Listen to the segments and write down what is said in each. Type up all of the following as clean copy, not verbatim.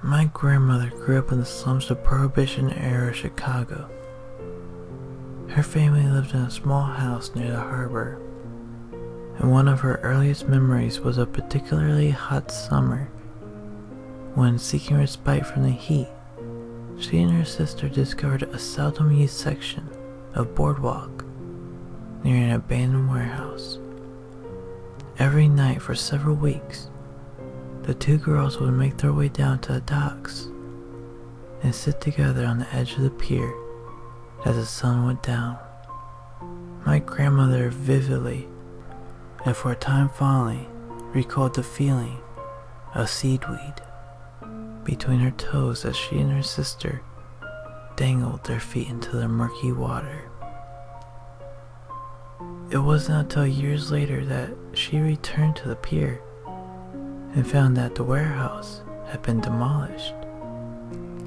My grandmother grew up in the slums of Prohibition-era Chicago. Her family lived in a small house near the harbor, and one of her earliest memories was a particularly hot summer when, seeking respite from the heat, she and her sister discovered a seldom used section of boardwalk near an abandoned warehouse. Every night for several weeks, the two girls would make their way down to the docks and sit together on the edge of the pier as the sun went down. My grandmother vividly, and for a time fondly, recalled the feeling of seaweed between her toes as she and her sister dangled their feet into the murky water. It wasn't until years later that she returned to the pier and found that the warehouse had been demolished.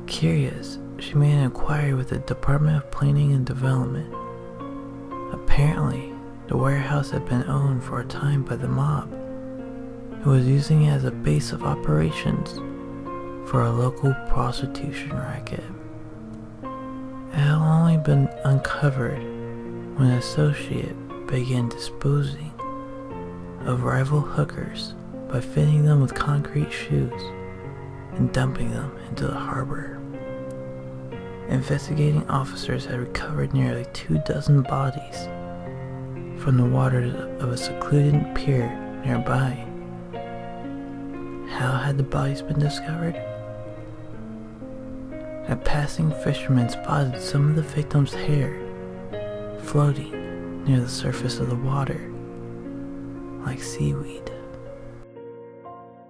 Curious, she made an inquiry with the Department of Planning and Development. Apparently, the warehouse had been owned for a time by the mob, who was using it as a base of operations for a local prostitution racket. It had only been uncovered when an associate began disposing of rival hookers by fitting them with concrete shoes and dumping them into the harbor. Investigating officers had recovered nearly 24 bodies from the waters of a secluded pier nearby. How had the bodies been discovered? A passing fisherman spotted some of the victims' hair floating near the surface of the water like seaweed.